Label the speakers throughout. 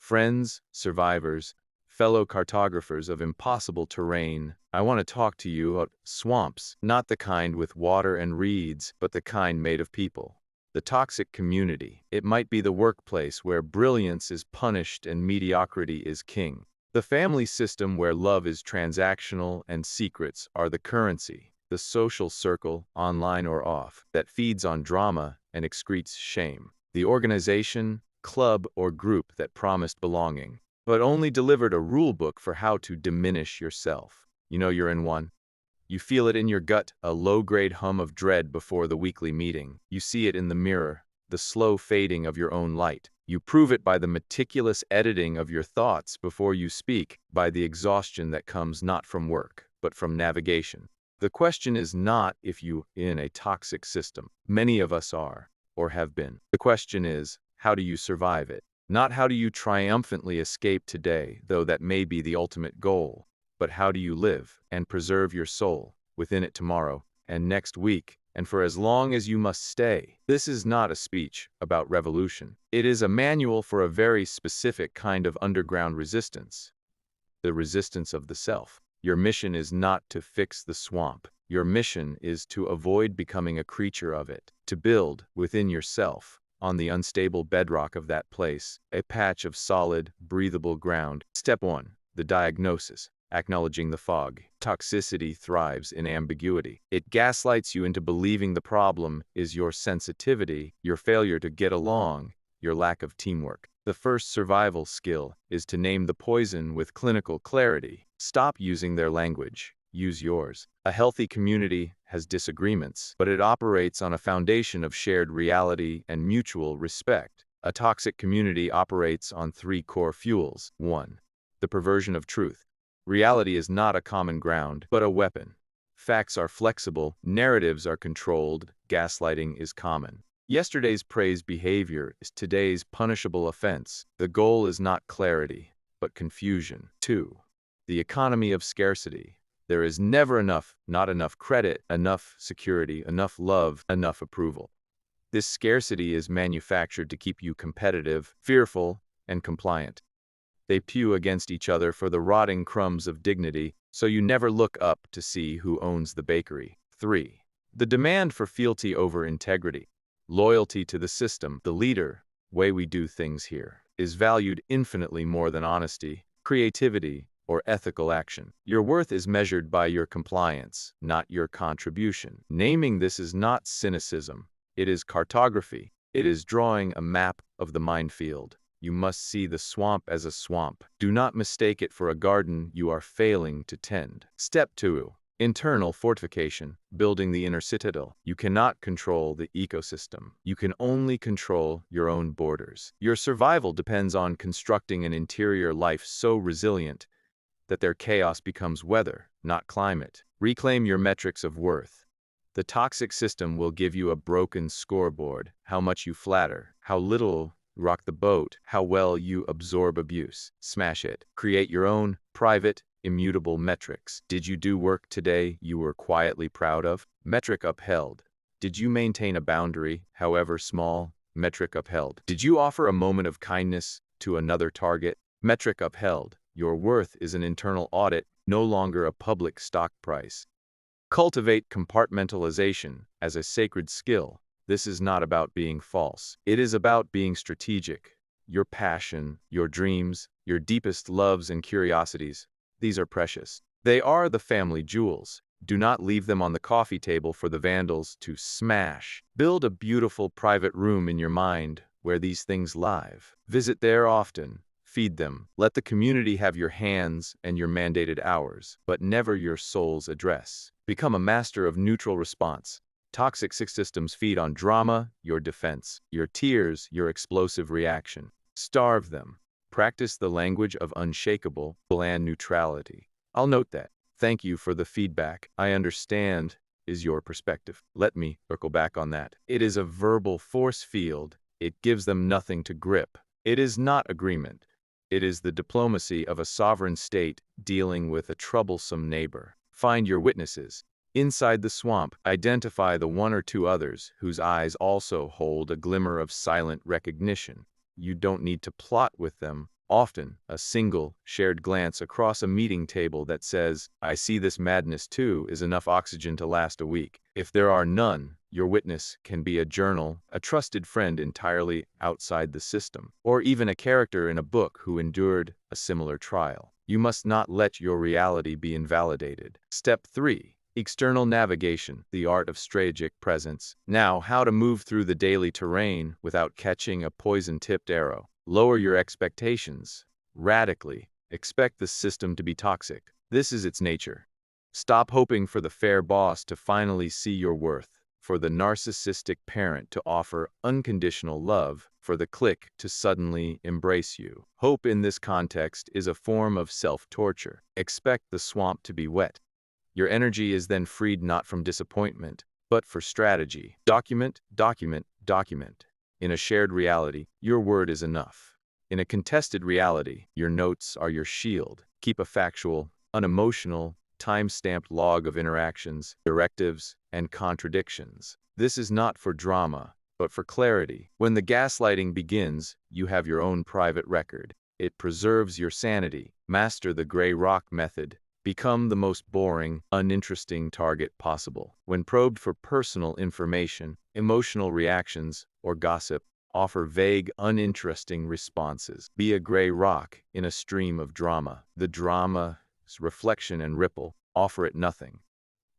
Speaker 1: Friends, survivors, fellow cartographers of impossible terrain, I want to talk to you about swamps, not the kind with water and reeds, but the kind made of people. The toxic community. It might be the workplace where brilliance is punished and mediocrity is king. The family system where love is transactional and secrets are the currency. The social circle, online or off, that feeds on drama and excretes shame. The organization, club, or group that promised belonging, but only delivered a rule book for how to diminish yourself. You know you're in one. You feel it in your gut, a low-grade hum of dread before the weekly meeting. You see it in the mirror, the slow fading of your own light. You prove it by the meticulous editing of your thoughts before you speak, by the exhaustion that comes not from work, but from navigation. The question is not if you in a toxic system. Many of us are, or have been. The question is, how do you survive it? Not how do you triumphantly escape today, though that may be the ultimate goal, but how do you live and preserve your soul within it tomorrow and next week and for as long as you must stay. This is not a speech about revolution. It is a manual for a very specific kind of underground resistance, the resistance of the self. Your mission is not to fix the swamp. Your mission is to avoid becoming a creature of it, to build within yourself, on the unstable bedrock of that place, a patch of solid, breathable ground. Step 1. The diagnosis. Acknowledging the fog. Toxicity thrives in ambiguity. It gaslights you into believing the problem is your sensitivity, your failure to get along, your lack of teamwork. The first survival skill is to name the poison with clinical clarity. Stop using their language. Use yours. A healthy community has disagreements, but it operates on a foundation of shared reality and mutual respect. A toxic community operates on 3 core fuels. 1. The perversion of truth. Reality is not a common ground, but a weapon. Facts are flexible, narratives are controlled, gaslighting is common. Yesterday's praised behavior is today's punishable offense. The goal is not clarity, but confusion. 2. The economy of scarcity. There is never enough, not enough credit, enough security, enough love, enough approval. This scarcity is manufactured to keep you competitive, fearful, and compliant. They pew against each other for the rotting crumbs of dignity, so you never look up to see who owns the bakery. 3. The demand for fealty over integrity. Loyalty to the system, the leader, way we do things here, is valued infinitely more than honesty, creativity, or ethical action. Your worth is measured by your compliance, not your contribution. Naming this is not cynicism. It is cartography. It is drawing a map of the minefield. You must see the swamp as a swamp. Do not mistake it for a garden you are failing to tend. Step 2. Internal fortification, building the inner citadel. You cannot control the ecosystem. You can only control your own borders. Your survival depends on constructing an interior life so resilient that their chaos becomes weather, not climate. Reclaim your metrics of worth. The toxic system will give you a broken scoreboard, how much you flatter, how little rock the boat, how well you absorb abuse. Smash it. Create your own private, immutable metrics. Did you do work today you were quietly proud of? Metric upheld. Did you maintain a boundary, however small? Metric upheld. Did you offer a moment of kindness to another target? Metric upheld. Your worth is an internal audit, no longer a public stock price. Cultivate compartmentalization as a sacred skill. This is not about being false. It is about being strategic. Your passion, your dreams, your deepest loves and curiosities, these are precious. They are the family jewels. Do not leave them on the coffee table for the vandals to smash. Build a beautiful private room in your mind where these things live. Visit there often. Feed them. Let the community have your hands and your mandated hours, but never your soul's address. Become a master of neutral response. Toxic systems feed on drama, your defense, your tears, your explosive reaction. Starve them. Practice the language of unshakable, bland neutrality. I'll note that. Thank you for the feedback. I understand is your perspective. Let me circle back on that. It is a verbal force field. It gives them nothing to grip. It is not agreement. It is the diplomacy of a sovereign state dealing with a troublesome neighbor. Find your witnesses. Inside the swamp, identify the 1 or 2 others whose eyes also hold a glimmer of silent recognition. You don't need to plot with them. Often, a single, shared glance across a meeting table that says, "I see this madness too," is enough oxygen to last a week. If there are none, your witness can be a journal, a trusted friend entirely outside the system, or even a character in a book who endured a similar trial. You must not let your reality be invalidated. Step 3. External navigation, the art of strategic presence. Now, how to move through the daily terrain without catching a poison-tipped arrow. Lower your expectations. Radically. Expect the system to be toxic. This is its nature. Stop hoping for the fair boss to finally see your worth, for the narcissistic parent to offer unconditional love, for the clique to suddenly embrace you. Hope in this context is a form of self-torture. Expect the swamp to be wet. Your energy is then freed not from disappointment, but for strategy. Document, document, document. In a shared reality, your word is enough. In a contested reality, your notes are your shield. Keep a factual, unemotional, time-stamped log of interactions, directives, and contradictions. This is not for drama, but for clarity. When the gaslighting begins, you have your own private record. It preserves your sanity. Master the gray rock method. Become the most boring, uninteresting target possible. When probed for personal information, emotional reactions, or gossip, offer vague, uninteresting responses. Be a gray rock in a stream of drama. The drama's reflection and ripple offer it nothing.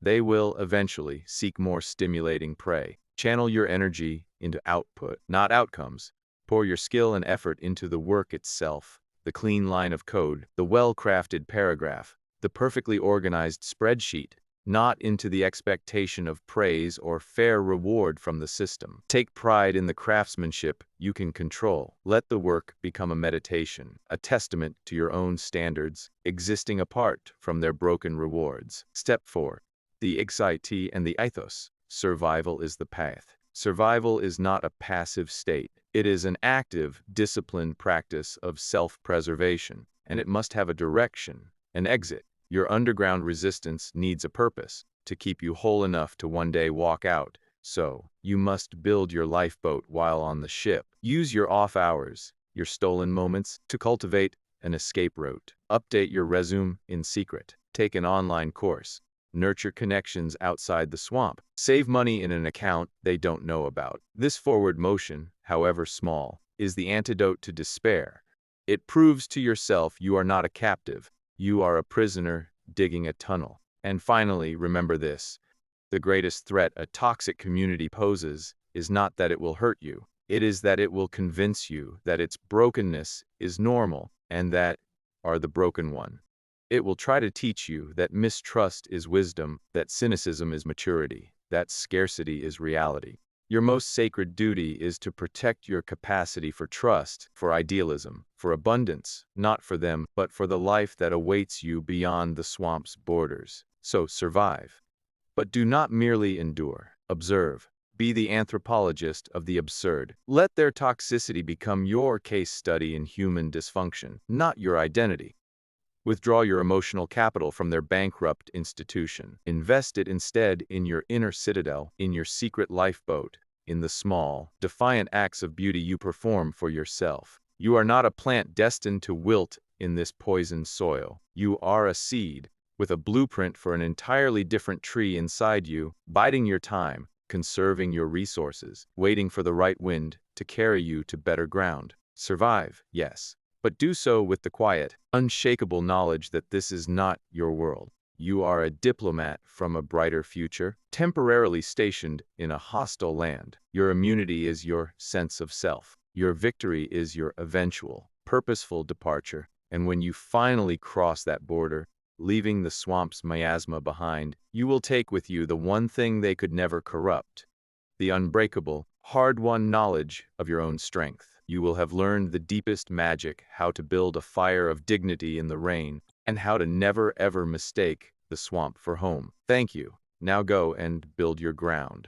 Speaker 1: They will eventually seek more stimulating prey. Channel your energy into output, not outcomes. Pour your skill and effort into the work itself, the clean line of code, the well-crafted paragraph, the perfectly organized spreadsheet, not into the expectation of praise or fair reward from the system. Take pride in the craftsmanship you can control. Let the work become a meditation, a testament to your own standards, existing apart from their broken rewards. Step 4. The XIT and the ethos. Survival is the path. Survival is not a passive state. It is an active, disciplined practice of self-preservation, and it must have a direction, an exit. Your underground resistance needs a purpose, to keep you whole enough to one day walk out. So, you must build your lifeboat while on the ship. Use your off hours, your stolen moments, to cultivate an escape route. Update your resume in secret. Take an online course. Nurture connections outside the swamp. Save money in an account they don't know about. This forward motion, however small, is the antidote to despair. It proves to yourself you are not a captive. You are a prisoner digging a tunnel. And finally, remember this. The greatest threat a toxic community poses is not that it will hurt you. It is that it will convince you that its brokenness is normal and that are the broken one. It will try to teach you that mistrust is wisdom, that cynicism is maturity, that scarcity is reality. Your most sacred duty is to protect your capacity for trust, for idealism, for abundance, not for them, but for the life that awaits you beyond the swamp's borders. So survive. But do not merely endure. Observe. Be the anthropologist of the absurd. Let their toxicity become your case study in human dysfunction, not your identity. Withdraw your emotional capital from their bankrupt institution. Invest it instead in your inner citadel, in your secret lifeboat, in the small, defiant acts of beauty you perform for yourself. You are not a plant destined to wilt in this poisoned soil. You are a seed, with a blueprint for an entirely different tree inside you, biding your time, conserving your resources, waiting for the right wind to carry you to better ground. Survive, yes. But do so with the quiet, unshakable knowledge that this is not your world. You are a diplomat from a brighter future, temporarily stationed in a hostile land. Your immunity is your sense of self. Your victory is your eventual, purposeful departure. And when you finally cross that border, leaving the swamp's miasma behind, you will take with you the one thing they could never corrupt: the unbreakable, hard-won knowledge of your own strength. You will have learned the deepest magic, how to build a fire of dignity in the rain, and how to never ever mistake the swamp for home. Thank you. Now go and build your ground.